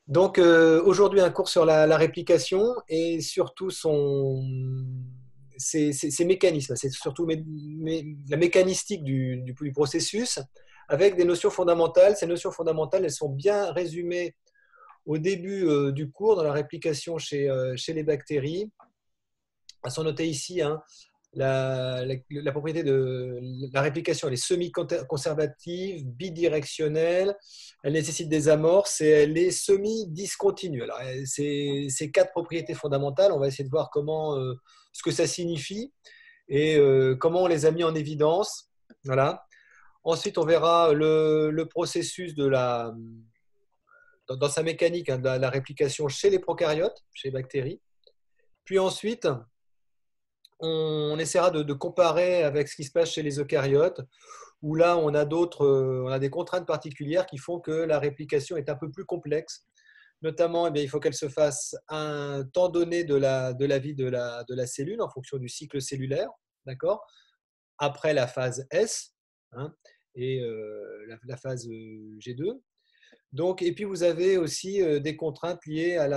Donc aujourd'hui, un cours sur la réplication et surtout ses mécanismes. C'est surtout la mécanistique du processus avec des notions fondamentales. Ces notions fondamentales, elles sont bien résumées au début du cours dans la réplication chez les bactéries. Elles sont notées ici, hein. La propriété de la réplication, elle est semi-conservative, bidirectionnelle, elle nécessite des amorces et elle est semi-discontinue. Alors, ces quatre propriétés fondamentales, on va essayer de voir ce que ça signifie et comment on les a mis en évidence. Voilà. Ensuite, on verra le processus dans sa mécanique, hein, de la réplication chez les prokaryotes, chez les bactéries. Puis ensuite, on essaiera de comparer avec ce qui se passe chez les eucaryotes, où là, on a des contraintes particulières qui font que la réplication est un peu plus complexe. Notamment, eh bien, il faut qu'elle se fasse à un temps donné de la vie de la cellule, en fonction du cycle cellulaire, d'accord. Après la phase S, hein, et la phase G2. Donc, et puis, vous avez aussi des contraintes liées à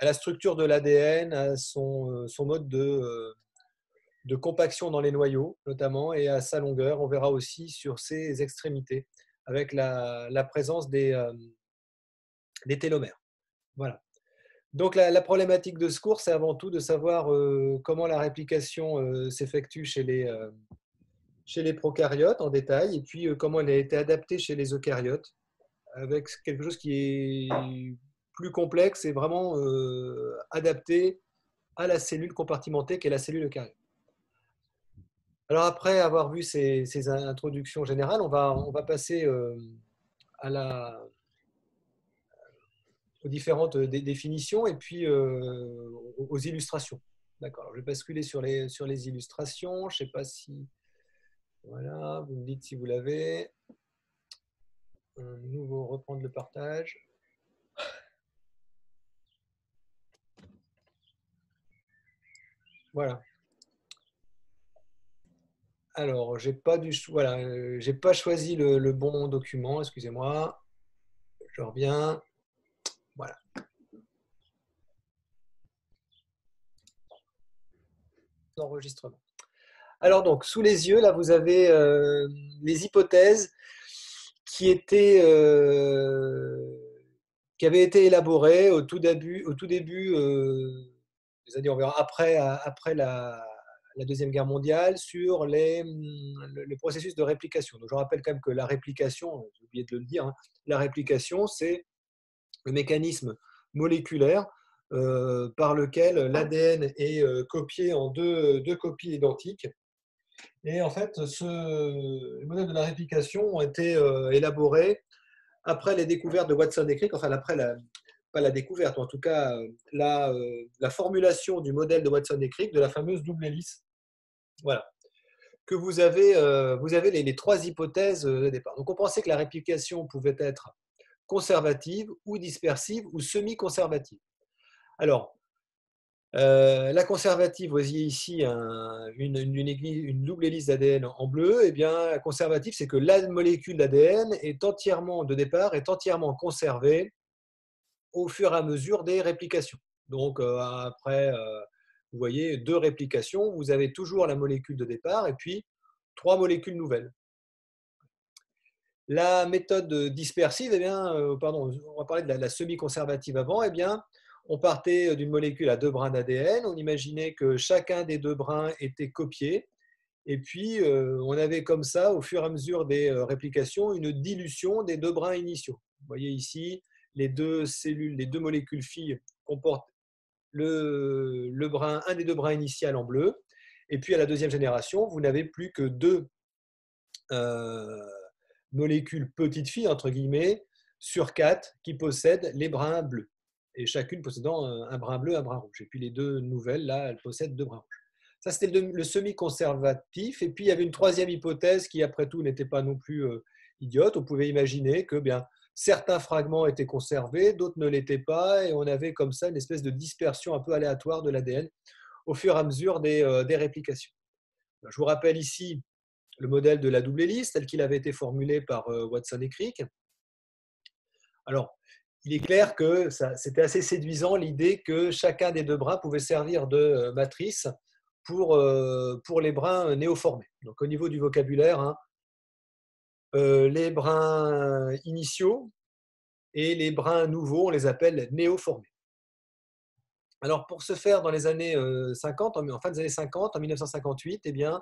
la structure de l'ADN, à son mode de compaction dans les noyaux, notamment, et à sa longueur. On verra aussi sur ses extrémités, avec la présence des télomères. Voilà. Donc, la problématique de ce cours, c'est avant tout de savoir comment la réplication s'effectue chez les prokaryotes en détail, et puis comment elle a été adaptée chez les eucaryotes, avec quelque chose qui est plus complexe et vraiment adapté à la cellule compartimentée qu'est la cellule eucaryote. Alors après avoir vu ces introductions générales, on va passer à aux différentes définitions et puis aux illustrations. D'accord, je vais basculer sur les illustrations. Je ne sais pas si... Voilà, vous me dites si vous l'avez. Un nouveau reprendre le partage. Voilà. Alors, j'ai pas choisi le bon document, excusez-moi. Je reviens. Voilà. Enregistrement. Alors donc, sous les yeux, là, vous avez les hypothèses qui qui avaient été élaborées au tout début c'est-à-dire on verra après la Deuxième Guerre mondiale, sur le processus de réplication. Donc, je rappelle quand même que la réplication, j'ai oublié de le dire, hein, la réplication, c'est le mécanisme moléculaire par lequel l'ADN est copié en deux copies identiques. Et en fait, les modèles de la réplication ont été élaborés après les découvertes de Watson et Crick, enfin pas la découverte, en tout cas la formulation du modèle de Watson et Crick de la fameuse double hélice. Voilà. Que vous avez les trois hypothèses de départ. Donc on pensait que la réplication pouvait être conservative ou dispersive ou semi-conservative. Alors, la conservative, vous voyez ici une double hélice d'ADN en bleu. Eh bien, la conservative, c'est que la molécule d'ADN de départ est entièrement conservée au fur et à mesure des réplications. Donc, après, vous voyez, deux réplications, vous avez toujours la molécule de départ et puis trois molécules nouvelles. La méthode dispersive, eh bien, pardon, on va parler de la semi-conservative avant, eh bien, on partait d'une molécule à deux brins d'ADN, on imaginait que chacun des deux brins était copié, et puis on avait comme ça, au fur et à mesure des réplications, une dilution des deux brins initiaux. Vous voyez ici, les deux cellules, les deux molécules filles comportent un des deux brins initial en bleu, et puis à la deuxième génération, vous n'avez plus que deux molécules petites filles, entre guillemets, sur quatre qui possèdent les brins bleus, et chacune possédant un brin bleu, un brin rouge. Et puis les deux nouvelles, là, elles possèdent deux brins rouges. Ça, c'était le semi-conservatif. Et puis, il y avait une troisième hypothèse qui, après tout, n'était pas non plus idiote. On pouvait imaginer que bien, certains fragments étaient conservés, d'autres ne l'étaient pas, et on avait comme ça une espèce de dispersion un peu aléatoire de l'ADN au fur et à mesure des réplications. Je vous rappelle ici le modèle de la double hélice tel qu'il avait été formulé par Watson et Crick. Alors, il est clair que c'était assez séduisant l'idée que chacun des deux brins pouvait servir de matrice pour les brins néoformés. Donc au niveau du vocabulaire, hein, les brins initiaux et les brins nouveaux, on les appelle néoformés. Alors pour ce faire, dans les années 50, en fin des années 50, en 1958, eh bien,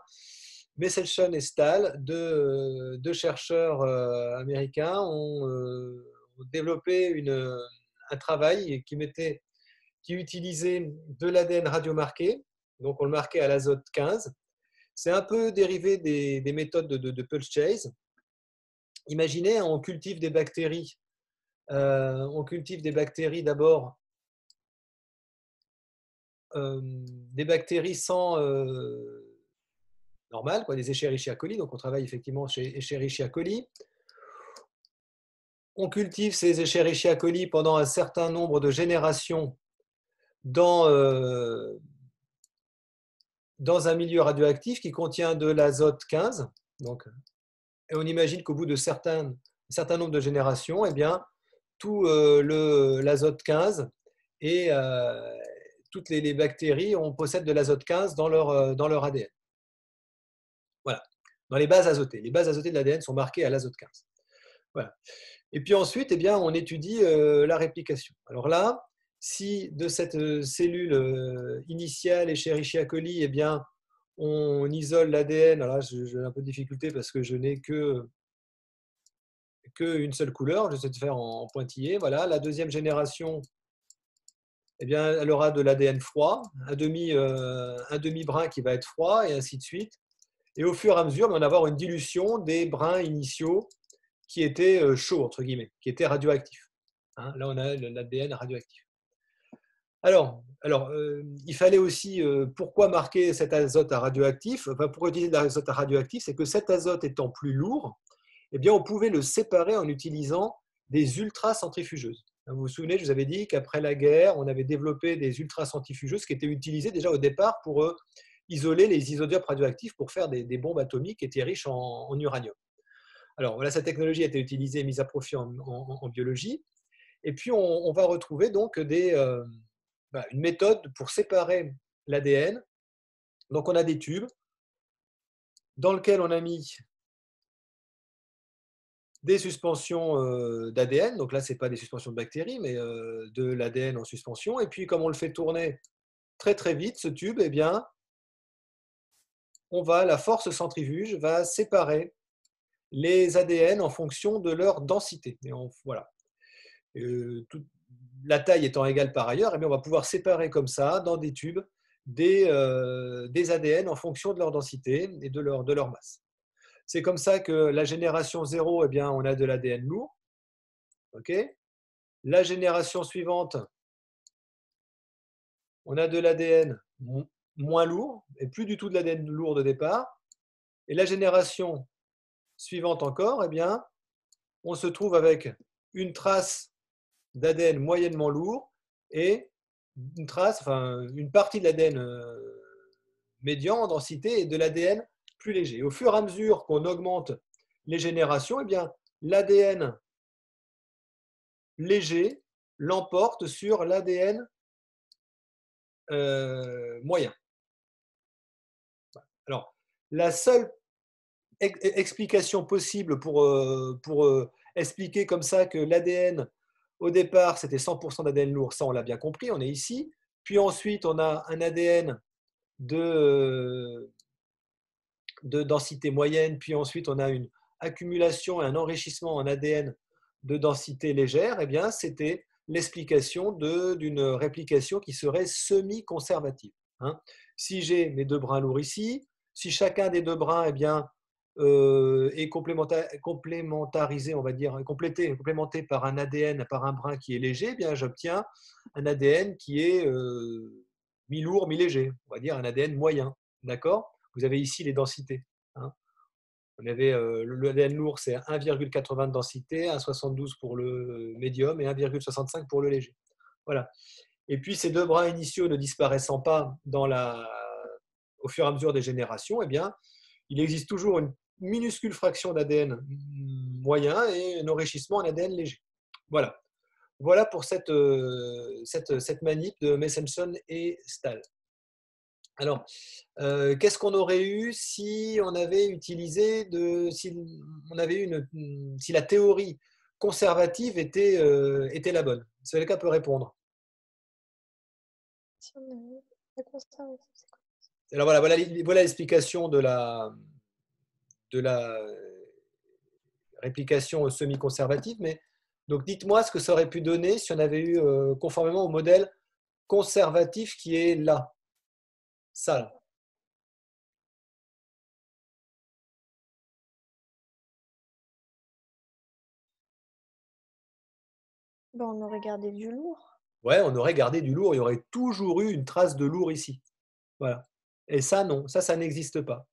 Messelson et Stahl, deux chercheurs américains, ont développé un travail qui utilisait de l'ADN radiomarqué, donc on le marquait à l'azote 15. C'est un peu dérivé des méthodes de pulse chase. Imaginez, on cultive des bactéries. On cultive des bactéries d'abord, des bactéries sans normales, quoi, des Escherichia coli. Donc on travaille effectivement chez Escherichia coli. On cultive ces Escherichia coli pendant un certain nombre de générations dans un milieu radioactif qui contient de l'azote 15. Donc, et on imagine qu'au bout de un certain nombre de générations, eh bien, tout l'azote 15 et toutes les bactéries possèdent de l'azote 15 dans leur ADN. Voilà, dans les bases azotées. Les bases azotées de l'ADN sont marquées à l'azote 15. Voilà. Et puis ensuite, eh bien, on étudie la réplication. Alors là, si de cette cellule initiale Escherichia coli, eh bien, on isole l'ADN, là j'ai un peu de difficulté parce que je n'ai qu'une seule couleur, j'essaie de faire en pointillé. Voilà. La deuxième génération, eh bien, elle aura de l'ADN froid, un demi-brin qui va être froid, et ainsi de suite. Et au fur et à mesure, on va avoir une dilution des brins initiaux qui étaient chauds, entre guillemets, qui étaient radioactifs. Hein, là, on a l'ADN radioactif. Alors il fallait aussi, pourquoi marquer cet azote radioactif? Enfin, pour utiliser l'azote radioactif, c'est que cet azote étant plus lourd, eh bien, on pouvait le séparer en utilisant des ultracentrifugeuses. Vous vous souvenez, je vous avais dit qu'après la guerre, on avait développé des ultracentrifugeuses qui étaient utilisées déjà au départ pour isoler les isotopes radioactifs pour faire des bombes atomiques qui étaient riches en uranium. Alors voilà, cette technologie a été utilisée et mise à profit en biologie. Et puis on va retrouver donc une méthode pour séparer l'ADN. Donc on a des tubes dans lesquels on a mis des suspensions d'ADN. Donc là, ce n'est pas des suspensions de bactéries, mais de l'ADN en suspension. Et puis comme on le fait tourner très très vite, ce tube, eh bien, la force centrifuge va séparer les ADN en fonction de leur densité. Et voilà. La taille étant égale par ailleurs, eh bien, on va pouvoir séparer comme ça, dans des tubes, des ADN en fonction de leur densité et de leur masse. C'est comme ça que la génération 0, eh bien, on a de l'ADN lourd. Okay. La génération suivante, on a de l'ADN moins lourd, et plus du tout de l'ADN lourd de départ. Et la génération suivante encore, eh bien, on se trouve avec une trace d'ADN moyennement lourd et une partie de l'ADN médian en densité et de l'ADN plus léger. Au fur et à mesure qu'on augmente les générations, eh bien, l'ADN léger l'emporte sur l'ADN moyen. Alors, la seule explication possible pour expliquer comme ça que l'ADN, au départ, c'était 100% d'ADN lourd, ça on l'a bien compris, on est ici. Puis ensuite, on a un ADN de densité moyenne, puis ensuite on a une accumulation et un enrichissement en ADN de densité légère. Eh bien, c'était l'explication d'une réplication qui serait semi-conservative. Hein. Si j'ai mes deux brins lourds ici, si chacun des deux brins est complémentarisé, on va dire, complémenté par un ADN, par un brin qui est léger, eh bien j'obtiens un ADN qui est mi-lourd, mi-léger, on va dire un ADN moyen. D'accord? Vous avez ici les densités. Hein. On avait l'ADN lourd, c'est 1,80 de densité, 1,72 pour le médium et 1,65 pour le léger. Voilà. Et puis ces deux brins initiaux ne disparaissant pas au fur et à mesure des générations, eh bien, il existe toujours une minuscule fraction d'ADN moyen et un enrichissement en ADN léger. Voilà. Voilà pour cette manip de Meselson et Stahl. Alors, qu'est-ce qu'on aurait eu si on avait utilisé si on avait si la théorie conservative était la bonne? Si quelqu'un peut répondre. Si on avait la conservative, c'est quoi? Alors voilà l'explication de la réplication semi-conservative. Mais donc dites-moi ce que ça aurait pu donner si on avait eu conformément au modèle conservatif qui est là, ça. Ben, on aurait gardé du lourd. Ouais, on aurait gardé du lourd, il y aurait toujours eu une trace de lourd ici. Voilà. Et ça, non, ça n'existe pas.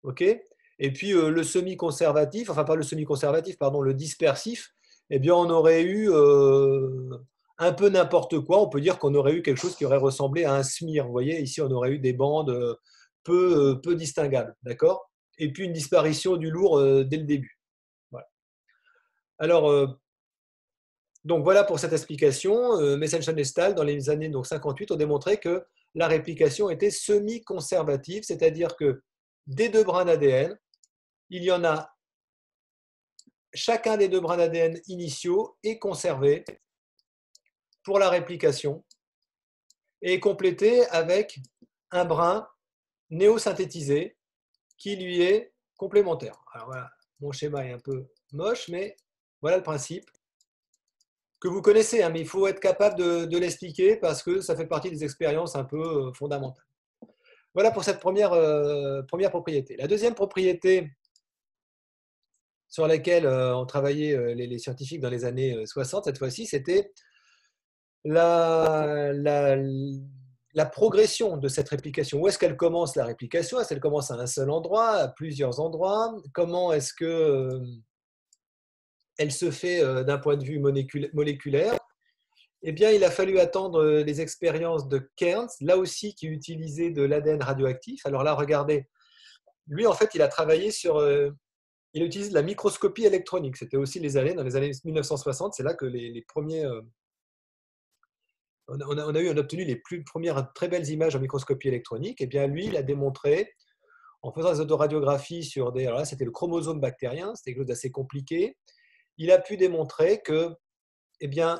OK? Et puis le semi-conservatif, enfin pas le semi-conservatif, pardon, le dispersif, eh bien on aurait eu un peu n'importe quoi. On peut dire qu'on aurait eu quelque chose qui aurait ressemblé à un smear. Vous voyez, ici on aurait eu des bandes peu distinguables, d'accord? Et puis une disparition du lourd dès le début. Voilà. Alors, donc voilà pour cette explication. Messenchen et Stahl, dans les années donc, 58, ont démontré que la réplication était semi-conservative, c'est-à-dire que des deux brins d'ADN, il y en a chacun des deux brins d'ADN initiaux est conservé pour la réplication et est complété avec un brin néosynthétisé qui lui est complémentaire. Alors voilà, mon schéma est un peu moche, mais voilà le principe que vous connaissez, hein, mais il faut être capable de l'expliquer parce que ça fait partie des expériences un peu fondamentales. Voilà pour cette première propriété. La deuxième propriété sur laquelle ont travaillé les scientifiques dans les années 60, cette fois-ci, c'était la progression de cette réplication. Où est-ce qu'elle commence la réplication? Est-ce qu'elle commence à un seul endroit, à plusieurs endroits? Comment est-ce que elle se fait d'un point de vue moléculaire? Eh bien, il a fallu attendre les expériences de Cairns, là aussi qui utilisait de l'ADN radioactif. Alors là, regardez, lui, en fait, il a travaillé il a utilisé de la microscopie électronique. C'était aussi dans les années 1960, c'est là que les premiers on a obtenu les premières très belles images en microscopie électronique. Et bien lui, il a démontré, en faisant des autoradiographies sur alors là, c'était le chromosome bactérien, c'était quelque chose d'assez compliqué. Il a pu démontrer que, eh bien,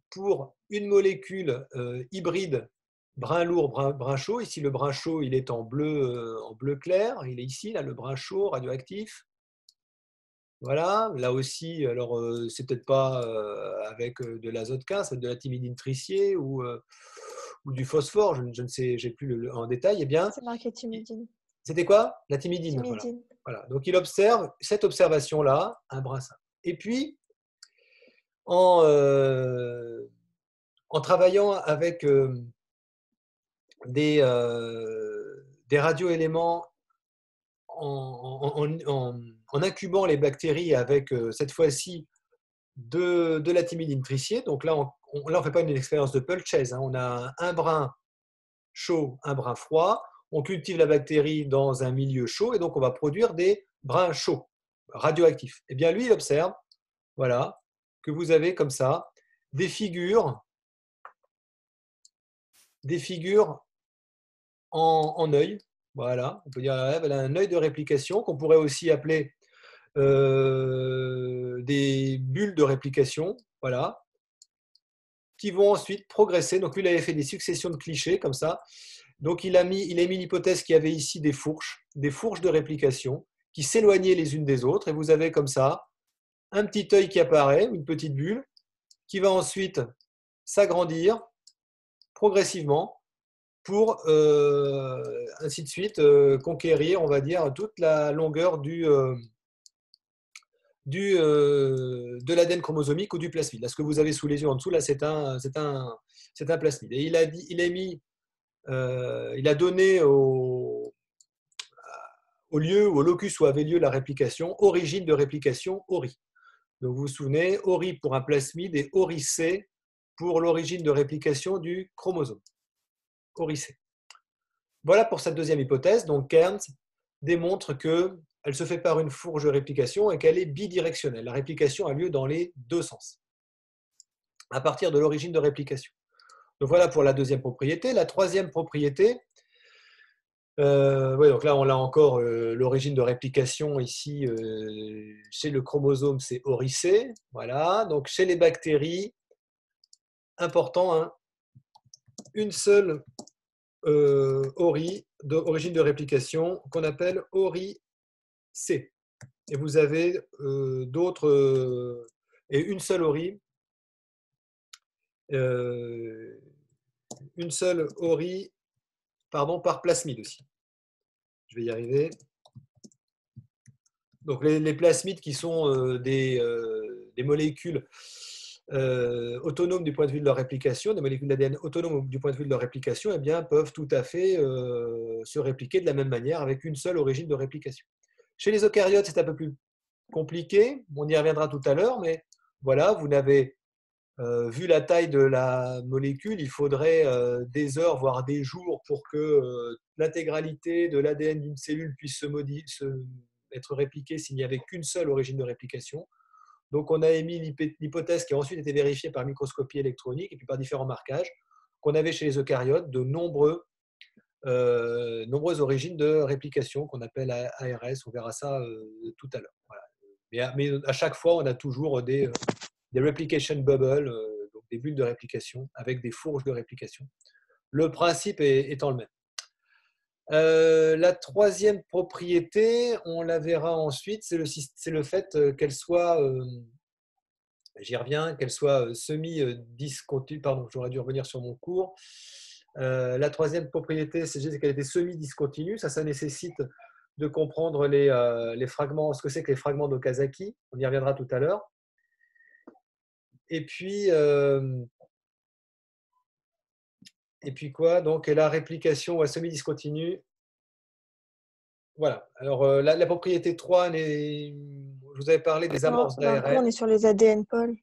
pour une molécule hybride, brun lourd, brun chaud, ici le brun chaud, il est en bleu clair, il est ici, là, le brun chaud radioactif. Voilà, là aussi, alors c'est peut-être pas avec de l'azote 15, c'est de la thymidine tritiée ou du phosphore, je ne sais, j'ai plus en détail. Eh bien, C'est marqué timidine. c'était quoi? La thymidine. Voilà. Timidine. Voilà. Donc il observe cette observation-là, un brin simple. Et puis, en, en travaillant avec des radioéléments en incubant les bactéries avec cette fois-ci de la thymidine tritiée. Donc là, on ne fait pas une expérience de Pulches. Hein. On a un brin chaud, un brin froid. On cultive la bactérie dans un milieu chaud et donc on va produire des brins chauds, radioactifs. Et bien lui, il observe, voilà, que vous avez comme ça des figures en œil. Voilà, on peut dire elle a un œil de réplication qu'on pourrait aussi appeler des bulles de réplication, voilà, qui vont ensuite progresser. Donc lui, il avait fait des successions de clichés comme ça. Donc il a mis l'hypothèse qu'il y avait ici des fourches de réplication qui s'éloignaient les unes des autres. Et vous avez comme ça un petit œil qui apparaît, une petite bulle, qui va ensuite s'agrandir progressivement pour ainsi de suite conquérir, on va dire, toute la longueur de l'ADN chromosomique ou du plasmide. Là, ce que vous avez sous les yeux en dessous, là, c'est un plasmide. Et il a donné au lieu ou au locus où avait lieu la réplication, origine de réplication, ORI. Donc vous vous souvenez, ORI pour un plasmide et ORI-C pour l'origine de réplication du chromosome. ORI-C. Voilà pour cette deuxième hypothèse. Donc Cairns démontre qu'elle se fait par une fourche de réplication et qu'elle est bidirectionnelle. La réplication a lieu dans les deux sens. à partir de l'origine de réplication. Donc voilà pour la deuxième propriété. La troisième propriété, ouais, donc là on a encore l'origine de réplication ici chez le chromosome, c'est oricé. Voilà. Donc chez les bactéries, important, hein, une seule ori d'origine de réplication qu'on appelle ori C. Et vous avez d'autres et une seule ori, une seule ori, pardon, par plasmide aussi. Je vais y arriver. Donc les plasmides qui sont des molécules autonomes du point de vue de leur réplication, des molécules d'ADN autonomes du point de vue de leur réplication, eh bien, peuvent tout à fait se répliquer de la même manière avec une seule origine de réplication. Chez les eucaryotes, c'est un peu plus compliqué, on y reviendra tout à l'heure, mais voilà, vous n'avez vu la taille de la molécule, il faudrait des heures, voire des jours pour que l'intégralité de l'ADN d'une cellule puisse être répliquée s'il n'y avait qu'une seule origine de réplication. Donc, on a émis l'hypothèse qui a ensuite été vérifiée par microscopie électronique et puis par différents marquages, qu'on avait chez les eucaryotes de nombreuses origines de réplication qu'on appelle ARS. On verra ça tout à l'heure. Voilà. Mais à chaque fois, on a toujours des replication bubbles, donc des bulles de réplication avec des fourches de réplication. Le principe étant le même. La troisième propriété, on la verra ensuite, c'est le fait qu'elle soit, j'y reviens, qu'elle soit semi-discontinue. Pardon, j'aurais dû revenir sur mon cours. La troisième propriété, c'est qu'elle était semi-discontinue. Ça nécessite de comprendre les fragments, ce que c'est que les fragments d'Okazaki. On y reviendra tout à l'heure. Et puis quoi? Donc, la réplication semi-discontinue. Voilà. Alors, la propriété 3, je vous avais parlé des amorces d'ARN. On est sur les ADN Paul.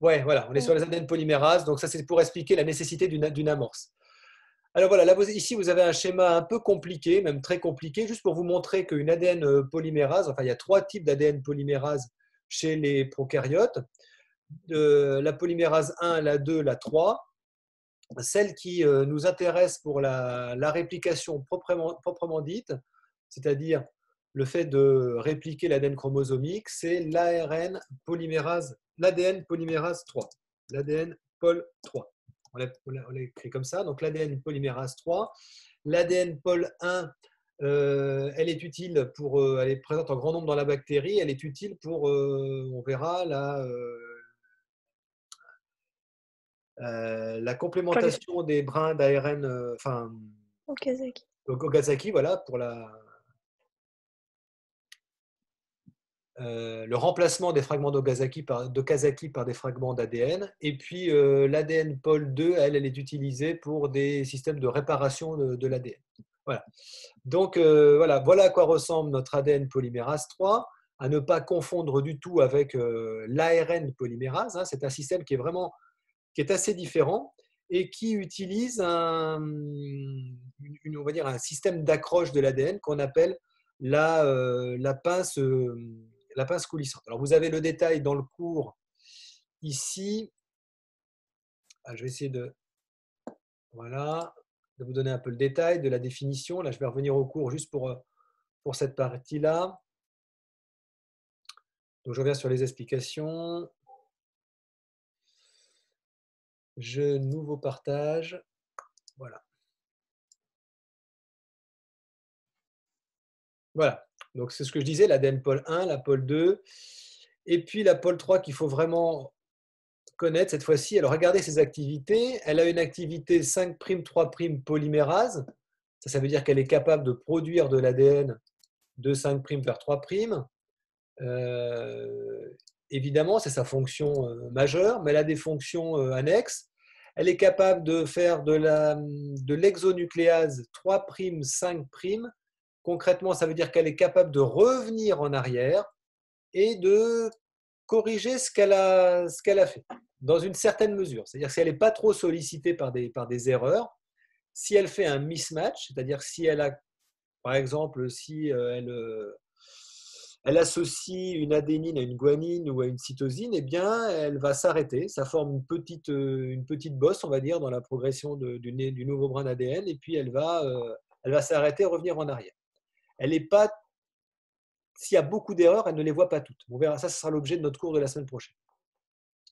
Ouais, voilà, on est sur les ADN polymérases. Donc, ça, c'est pour expliquer la nécessité d'une amorce. Alors, voilà, là, ici, vous avez un schéma un peu compliqué, même très compliqué, juste pour vous montrer qu'une ADN polymérase, enfin, il y a 3 types d'ADN polymérase chez les prokaryotes. La polymérase 1, la 2, la 3. Celle qui nous intéresse pour la réplication proprement dite, c'est-à-dire le fait de répliquer l'ADN chromosomique, c'est l'ADN polymérase 3. L'ADN Pol 3. On l'écrit comme ça. Donc l'ADN polymérase 3. L'ADN Pol 1, elle est utile elle est présente en grand nombre dans la bactérie. Elle est utile pour, on verra, la complémentation des brins d'ARN, Okazaki. Donc Okazaki, voilà, pour le remplacement des fragments d'Okazaki par des fragments d'ADN. Et puis l'ADN Pol 2, elle est utilisée pour des systèmes de réparation de l'ADN. Voilà. Donc voilà à quoi ressemble notre ADN polymérase 3, à ne pas confondre du tout avec l'ARN polymérase. Hein. C'est un système qui est assez différent et qui utilise on va dire un système d'accroche de l'ADN qu'on appelle la pince coulissante. Alors, vous avez le détail dans le cours ici. Je vais essayer de vous donner un peu le détail de la définition. Là, je vais revenir au cours juste pour cette partie-là. Donc, je reviens sur les explications. Nouveau partage. Voilà. Voilà. Donc, c'est ce que je disais, l'ADN Pol 1, la Pol 2, et puis la Pol 3 qu'il faut vraiment connaître cette fois-ci. Alors, regardez ses activités. Elle a une activité 5', 3' polymérase. Ça veut dire qu'elle est capable de produire de l'ADN de 5' vers 3'. Évidemment, c'est sa fonction majeure, mais elle a des fonctions annexes. Elle est capable de faire de l'exonucléase 3', 5'. Concrètement, ça veut dire qu'elle est capable de revenir en arrière et de corriger ce qu'elle a fait, dans une certaine mesure. C'est-à-dire que si elle n'est pas trop sollicitée par des erreurs, si elle fait un mismatch, c'est-à-dire si elle a, par exemple, si elle associe une adénine à une guanine ou à une cytosine, eh bien, elle va s'arrêter. Ça forme une petite bosse, on va dire, dans la progression du nouveau brin d'ADN, et puis elle va s'arrêter et revenir en arrière. Elle n'est pas, s'il y a beaucoup d'erreurs, elle ne les voit pas toutes. On verra, ça, ce sera l'objet de notre cours de la semaine prochaine.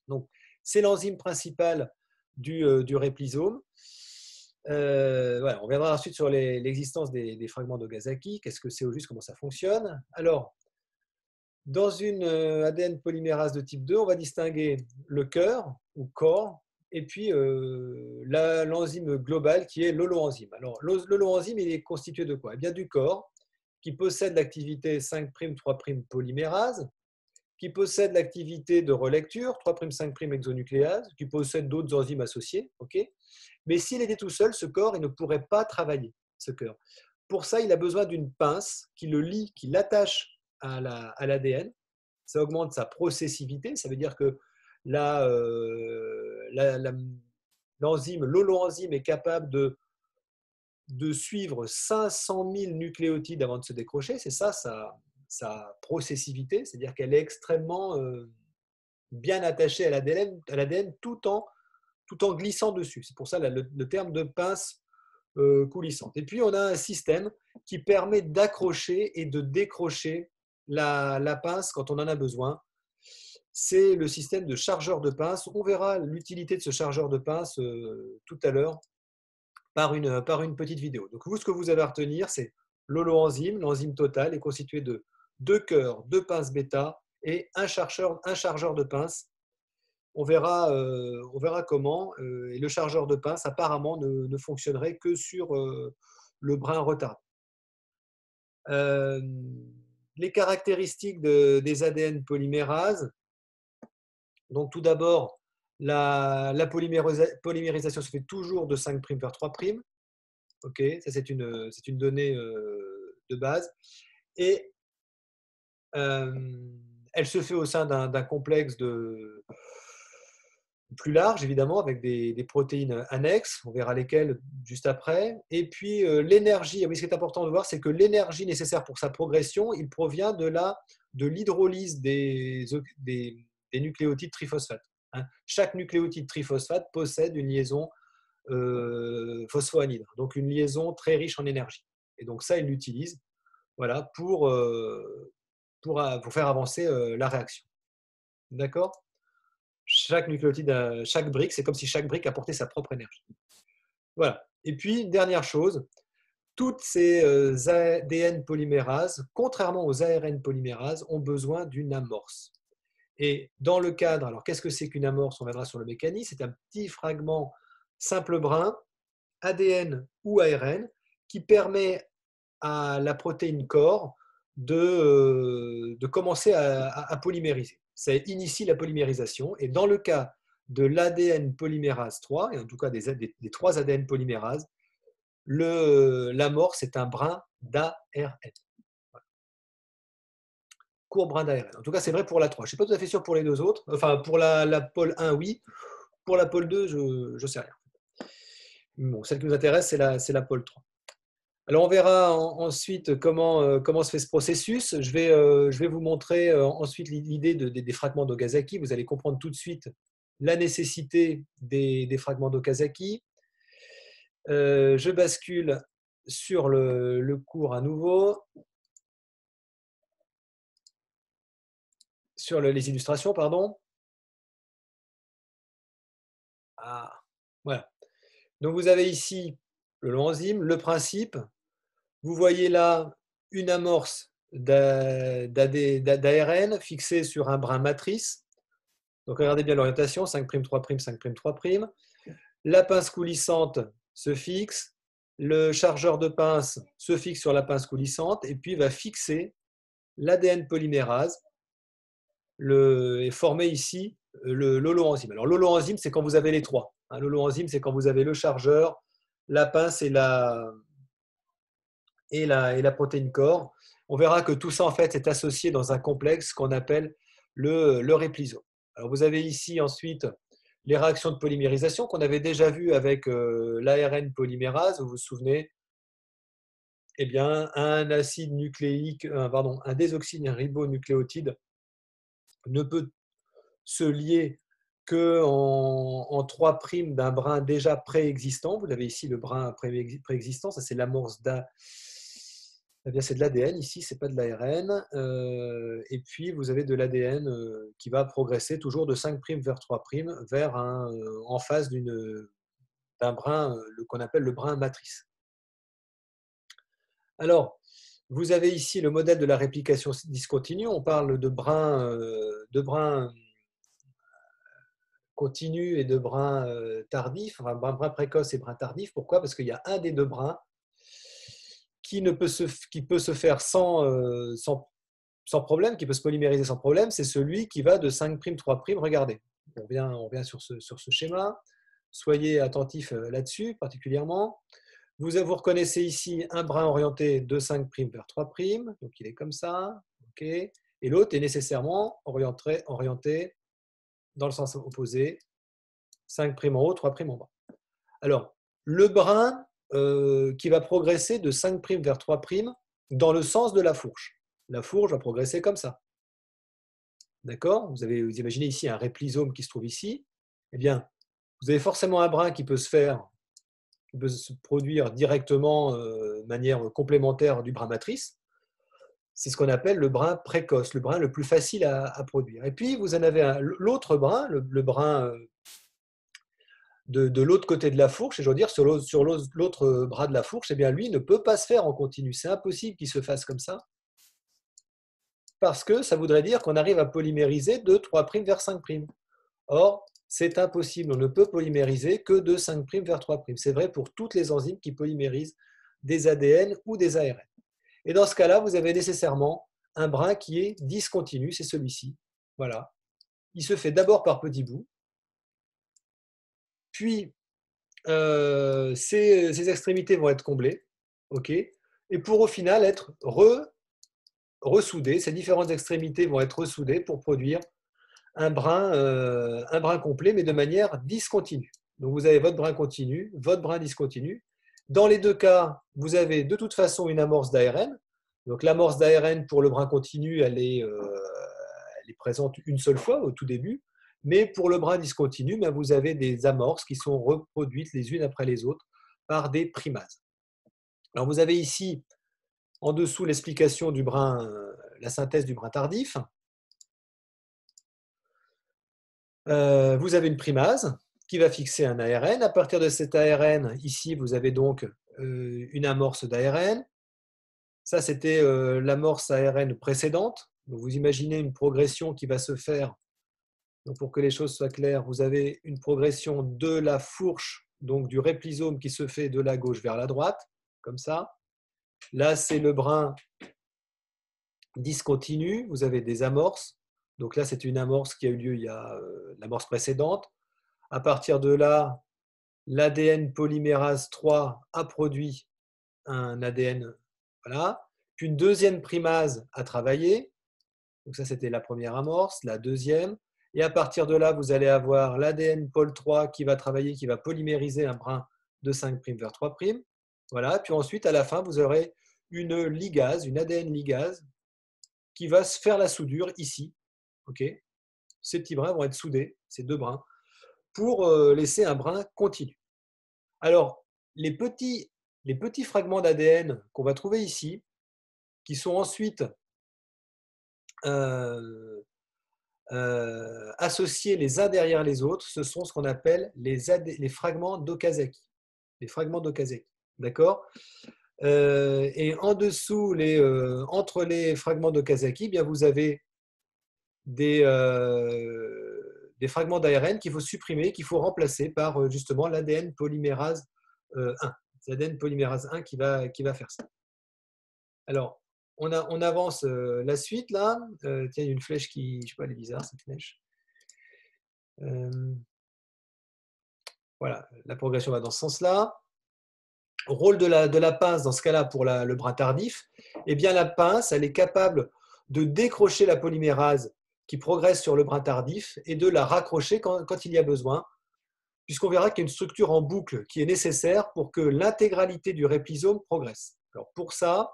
Donc, c'est l'enzyme principale du réplisome. Voilà, on viendra ensuite sur l'existence des fragments d'Okazaki. Qu'est-ce que c'est au juste, comment ça fonctionne? Alors, dans une ADN polymérase de type 2, on va distinguer le cœur ou corps et puis l'enzyme globale qui est l'holoenzyme. Alors, l'holoenzyme, il est constitué de quoi? Eh bien, du corps qui possède l'activité 5', 3' polymérase, qui possède l'activité de relecture, 3', 5' hexonucléase, qui possède d'autres enzymes associées. Okay, mais s'il était tout seul, ce corps, il ne pourrait pas travailler, ce cœur. Pour ça, il a besoin d'une pince qui le lie, qui l'attache à l'ADN. Ça augmente sa processivité. Ça veut dire que l'enzyme, l'holoenzyme est capable de suivre 500 000 nucléotides avant de se décrocher. C'est ça sa processivité, c'est-à-dire qu'elle est extrêmement bien attachée à l'ADN tout en glissant dessus. C'est pour ça le terme de pince coulissante. Et puis, on a un système qui permet d'accrocher et de décrocher la pince quand on en a besoin. C'est le système de chargeur de pince. On verra l'utilité de ce chargeur de pince tout à l'heure par une petite vidéo. Donc, vous, ce que vous avez à retenir, c'est l'holoenzyme. L'enzyme totale est constituée de 2 cœurs, 2 pinces bêta et un chargeur de pince. On verra comment. Et le chargeur de pince, apparemment, ne fonctionnerait que sur le brin retardé. Les caractéristiques des ADN polymérases. Donc, tout d'abord, la polymérisation se fait toujours de 5' vers 3'. Ok, ça c'est une donnée de base. Et elle se fait au sein d'un complexe plus large, évidemment, avec des protéines annexes. On verra lesquelles juste après. Et puis, l'énergie, oui, ce qui est important de voir, c'est que l'énergie nécessaire pour sa progression, il provient de l'hydrolyse des nucléotides triphosphate. Chaque nucléotide triphosphate possède une liaison phosphoanide, donc une liaison très riche en énergie. Et donc ça, il l'utilise, voilà, pour faire avancer la réaction. D'accord? Chaque nucléotide, chaque brique, c'est comme si chaque brique apportait sa propre énergie. Voilà. Et puis, dernière chose, toutes ces ADN polymérases, contrairement aux ARN polymérases, ont besoin d'une amorce. Et dans le cadre, alors qu'est-ce que c'est qu'une amorce? On verra sur le mécanisme. C'est un petit fragment simple brin, ADN ou ARN, qui permet à la protéine corps de commencer à polymériser. Ça initie la polymérisation. Et dans le cas de l'ADN polymérase 3, et en tout cas des 3 ADN polymérases, l'amorce est un brin d'ARN. Voilà. Court brin d'ARN. En tout cas, c'est vrai pour la 3. Je ne suis pas tout à fait sûr pour les deux autres. Enfin, pour la pôle 1, oui. Pour la pôle 2, je ne sais rien. Bon, celle qui nous intéresse, c'est la pôle 3. Alors, on verra ensuite comment se fait ce processus. Je vais vous montrer ensuite l'idée des fragments d'Okazaki. Vous allez comprendre tout de suite la nécessité des fragments d'Okazaki. Je bascule sur le cours à nouveau, sur les illustrations, pardon. Ah, voilà. Donc, vous avez ici l'enzyme, le principe. Vous voyez là une amorce d'ARN fixée sur un brin matrice. Donc, regardez bien l'orientation, 5', 3', 5', 3'. La pince coulissante se fixe. Le chargeur de pince se fixe sur la pince coulissante et puis va fixer l'ADN polymérase et former ici l'holoenzyme. Alors, l'holoenzyme, c'est quand vous avez les trois. L'holoenzyme, c'est quand vous avez le chargeur, la pince et la protéine corps. On verra que tout ça, en fait, est associé dans un complexe qu'on appelle le réplisome. Alors, vous avez ici ensuite les réactions de polymérisation qu'on avait déjà vues avec l'ARN polymérase, vous vous souvenez. eh bien, un acide nucléique, un désoxyribonucléotide ne peut se lier en 3' d'un brin déjà préexistant. Vous avez ici le brin préexistant, ça c'est l'amorce eh bien, c'est de l'ADN ici, c'est pas de l'ARN. Et puis vous avez de l'ADN qui va progresser toujours de 5' vers 3' vers en face d'un brin qu'on appelle le brin matrice. Alors, vous avez ici le modèle de la réplication discontinue. On parle de brins continu et de brins tardifs, enfin brun précoce et brun tardif. Pourquoi? Parce qu'il y a un des deux brins qui peut se faire sans problème, qui peut se polymériser sans problème, c'est celui qui va de 5', 3'. Regardez, on revient sur ce schéma. Soyez attentifs là-dessus particulièrement. Vous reconnaissez ici un brin orienté de 5' vers 3', donc il est comme ça. Okay. Et l'autre est nécessairement orienté dans le sens opposé, 5' en haut, 3' en bas. Alors, le brin qui va progresser de 5' vers 3' dans le sens de la fourche. La fourche va progresser comme ça. D'accord? Vous imaginez ici un réplisome qui se trouve ici. Eh bien, vous avez forcément un brin qui peut se produire directement de manière complémentaire du brin matrice. C'est ce qu'on appelle le brin précoce, le brin le plus facile à produire. Et puis, vous en avez l'autre brin, le brin de l'autre côté de la fourche, et je veux dire sur l'autre bras de la fourche, eh bien lui ne peut pas se faire en continu. C'est impossible qu'il se fasse comme ça, parce que ça voudrait dire qu'on arrive à polymériser de 3' vers 5'. Or, c'est impossible, on ne peut polymériser que de 5' vers 3'. C'est vrai pour toutes les enzymes qui polymérisent des ADN ou des ARN. Et dans ce cas-là, vous avez nécessairement un brin qui est discontinu, c'est celui-ci. Voilà. Il se fait d'abord par petits bouts, puis ces extrémités vont être comblées, okay, et pour au final être ressoudées. Ces différentes extrémités vont être ressoudées pour produire un brin complet, mais de manière discontinue. Donc vous avez votre brin continu, votre brin discontinu. Dans les deux cas, vous avez de toute façon une amorce d'ARN. Donc l'amorce d'ARN pour le brin continu, elle est présente une seule fois au tout début. Mais pour le brin discontinu, vous avez des amorces qui sont reproduites les unes après les autres par des primases. Alors vous avez ici en dessous l'explication du brin, la synthèse du brin tardif. Vous avez une primase qui va fixer un ARN. À partir de cet ARN, ici, vous avez donc une amorce d'ARN. Ça, c'était l'amorce ARN précédente. Donc, vous imaginez une progression qui va se faire. Donc, pour que les choses soient claires, vous avez une progression de la fourche, donc du réplisome qui se fait de la gauche vers la droite, comme ça. Là, c'est le brin discontinu. Vous avez des amorces. Donc là, c'est une amorce qui a eu lieu il y a l'amorce précédente. À partir de là, l'ADN polymérase 3 a produit un ADN. Voilà. Puis une deuxième primase a travaillé. Donc ça, c'était la première amorce, la deuxième. Et à partir de là, vous allez avoir l'ADN pol 3 qui va travailler, qui va polymériser un brin de 5' vers 3'. Voilà. Puis ensuite, à la fin, vous aurez une ligase, une ADN ligase, qui va se faire la soudure ici. Okay. Ces petits brins vont être soudés, ces deux brins, pour laisser un brin continu. Alors, les petits fragments d'ADN qu'on va trouver ici, qui sont ensuite associés les uns derrière les autres, ce sont ce qu'on appelle les fragments d'Okazaki. Les fragments d'Okazaki, d'accord? Et en dessous, entre les fragments d'Okazaki, bien vous avez des fragments d'ARN qu'il faut supprimer, qu'il faut remplacer par justement l'ADN polymérase 1. C'est l'ADN polymérase 1 qui va faire ça. Alors, on avance la suite là. Tiens, il y a une flèche qui, je sais pas, elle est bizarre cette flèche. Voilà, la progression va dans ce sens-là. Rôle de la pince dans ce cas-là pour le brin tardif. Eh bien, la pince, elle est capable de décrocher la polymérase qui progresse sur le brin tardif et de la raccrocher quand il y a besoin, puisqu'on verra qu'il y a une structure en boucle qui est nécessaire pour que l'intégralité du réplisome progresse. Alors pour ça,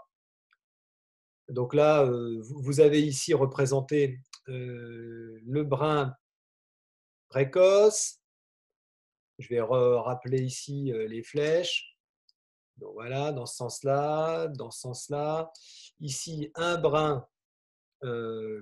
donc là, vous avez ici représenté le brin précoce. Je vais rappeler ici les flèches. Donc voilà, dans ce sens-là, dans ce sens-là. Ici, un brin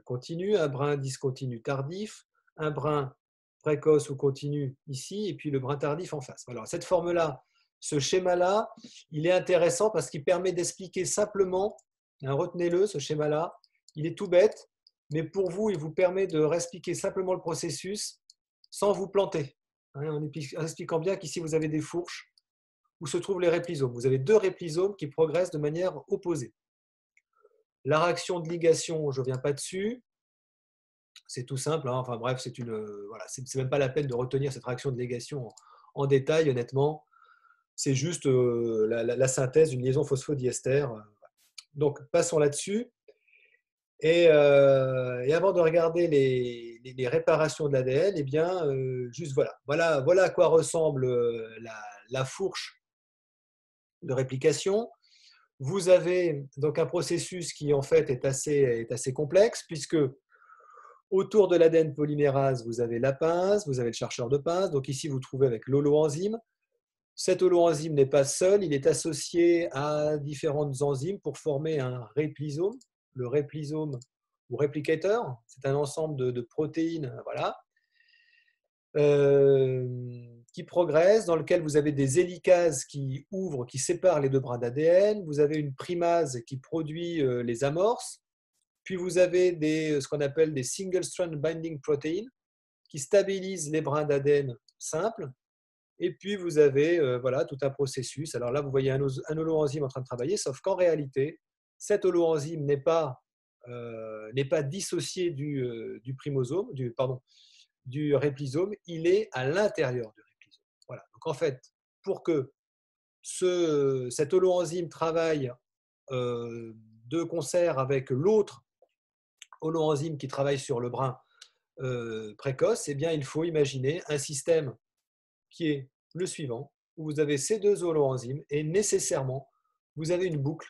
continu, un brin discontinu tardif, un brin précoce ou continu ici, et puis le brin tardif en face. Alors, cette forme-là, ce schéma-là, il est intéressant parce qu'il permet d'expliquer simplement, hein, retenez-le, ce schéma-là, il est tout bête, mais pour vous, il vous permet de réexpliquer simplement le processus sans vous planter, hein, en expliquant bien qu'ici, vous avez des fourches où se trouvent les réplisomes. Vous avez deux réplisomes qui progressent de manière opposée. La réaction de ligation, je ne reviens pas dessus. C'est tout simple. Hein. Enfin bref, voilà, c'est même pas la peine de retenir cette réaction de ligation en détail, honnêtement. C'est juste la synthèse d'une liaison phosphodiester. Donc, passons là-dessus. Et avant de regarder les réparations de l'ADN, eh bien, juste voilà à quoi ressemble la fourche de réplication. Vous avez donc un processus qui en fait est assez complexe puisque autour de l'ADN polymérase, vous avez la pince, vous avez le chercheur de pince. Donc ici, vous trouvez avec l'holoenzyme. Cet holoenzyme n'est pas seul, il est associé à différentes enzymes pour former un réplisome. Le réplisome ou réplicateur, c'est un ensemble de protéines, voilà, qui progresse, dans lequel vous avez des hélicases qui ouvrent, qui séparent les deux brins d'ADN. Vous avez une primase qui produit les amorces. Puis vous avez ce qu'on appelle des single strand binding proteins qui stabilisent les brins d'ADN simples. Et puis vous avez voilà, tout un processus. Alors là, vous voyez un holoenzyme en train de travailler, sauf qu'en réalité, cet holoenzyme n'est pas dissocié du primosome, du réplisome, il est à l'intérieur du réplisome. Voilà. Donc en fait, pour que cet holoenzyme travaille de concert avec l'autre holoenzyme qui travaille sur le brin précoce, eh bien, il faut imaginer un système qui est le suivant, où vous avez ces deux holoenzymes et nécessairement, vous avez une boucle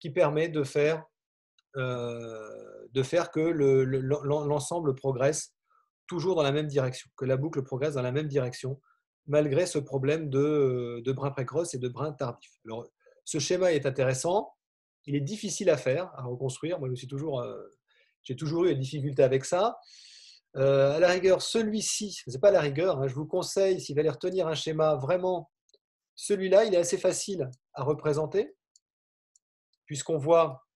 qui permet de faire que l'ensemble progresse toujours dans la même direction, que la boucle progresse dans la même direction, malgré ce problème de brin précoce et de brin tardif. Alors, ce schéma est intéressant, il est difficile à faire, à reconstruire. Moi, j'ai toujours eu des difficultés avec ça. À la rigueur, celui-ci, ce n'est pas la rigueur, hein, je vous conseille, s'il fallait retenir un schéma, vraiment, celui-là, il est assez facile à représenter, puisqu'on voit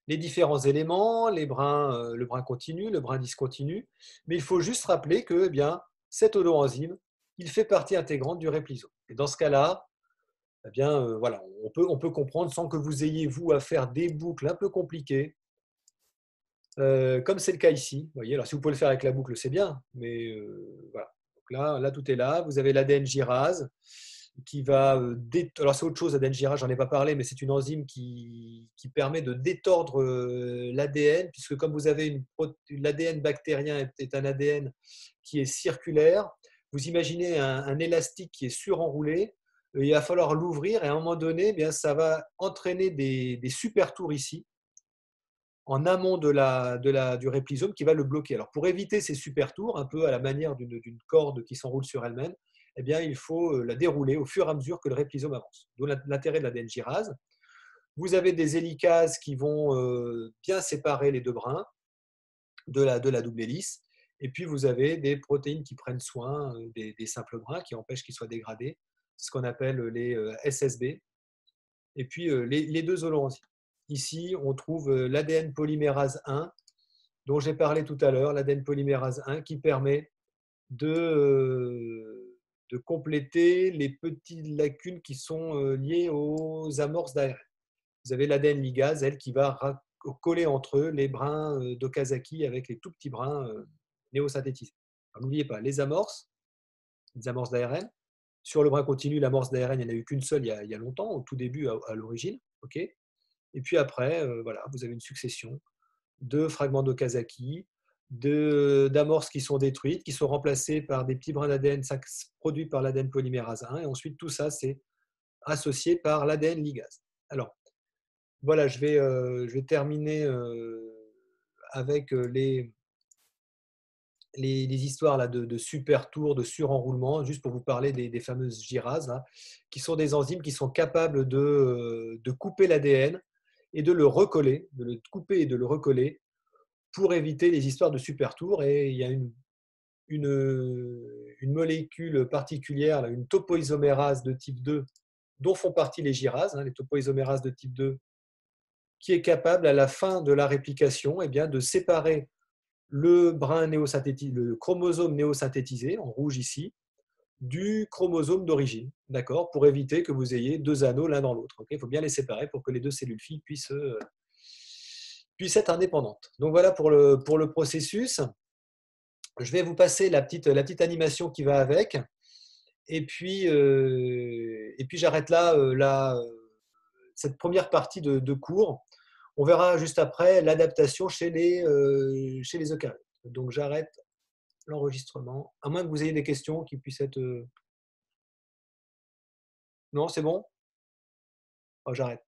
les différents éléments, le brin continu, le brin discontinu, mais il faut juste rappeler que eh bien, cet holoenzyme, il fait partie intégrante du réplisome. Et dans ce cas-là, eh bien, voilà, on peut comprendre sans que vous ayez, vous, à faire des boucles un peu compliquées, comme c'est le cas ici. Vous voyez, alors si vous pouvez le faire avec la boucle, c'est bien, mais voilà. Donc là, tout est là. Vous avez l'ADN gyrase qui va alors c'est autre chose, l'ADN gyrase, j'en ai pas parlé, mais c'est une enzyme qui permet de détordre l'ADN, puisque comme vous avez l'ADN bactérien est un ADN qui est circulaire, vous imaginez un élastique qui est surenroulé, il va falloir l'ouvrir et à un moment donné, eh bien, ça va entraîner des super tours ici, en amont du réplisome qui va le bloquer. Alors pour éviter ces super tours, un peu à la manière d'une corde qui s'enroule sur elle-même, eh bien, il faut la dérouler au fur et à mesure que le réplisome avance. D'où l'intérêt de l'ADN gyrase. Vous avez des hélicases qui vont bien séparer les deux brins de la double hélice. Et puis vous avez des protéines qui prennent soin des simples brins, qui empêchent qu'ils soient dégradés, ce qu'on appelle les SSB. Et puis les deux holoenzymes. Ici, on trouve l'ADN polymérase 1, dont j'ai parlé tout à l'heure, l'ADN polymérase 1, qui permet de compléter les petites lacunes qui sont liées aux amorces d'ARN. Vous avez l'ADN ligase, elle, qui va coller entre eux les brins d'Okazaki avec les tout petits brins néosynthétisés. N'oubliez pas, les amorces d'ARN. Sur le brin continu, l'amorce d'ARN, il n'y en a eu qu'une seule il y a longtemps, au tout début, à l'origine. Okay, et puis après, voilà, vous avez une succession de fragments d'Okazaki, d'amorces qui sont détruites, qui sont remplacées par des petits brins d'ADN produits par l'ADN polymérase 1. Et ensuite, tout ça, c'est associé par l'ADN ligase. Alors, voilà, je vais terminer avec les histoires là, de super tours, de surenroulement, juste pour vous parler des fameuses girases, là, qui sont des enzymes qui sont capables de couper l'ADN et de le recoller, de le couper et de le recoller pour éviter les histoires de super tours. Et il y a une molécule particulière, là, une topoisomérase de type 2, dont font partie les girases, hein, les topoisomérases de type 2, qui est capable, à la fin de la réplication, eh bien, de séparer le chromosome néosynthétisé, en rouge ici, du chromosome d'origine, d'accord, pour éviter que vous ayez deux anneaux l'un dans l'autre. Okay, il faut bien les séparer pour que les deux cellules filles puissent être indépendantes. Donc voilà pour le processus. Je vais vous passer la petite animation qui va avec. Et puis j'arrête là, cette première partie de cours. On verra juste après l'adaptation chez les eucaryotes. Donc j'arrête l'enregistrement, à moins que vous ayez des questions qui puissent être... Non, c'est bon? Oh, j'arrête.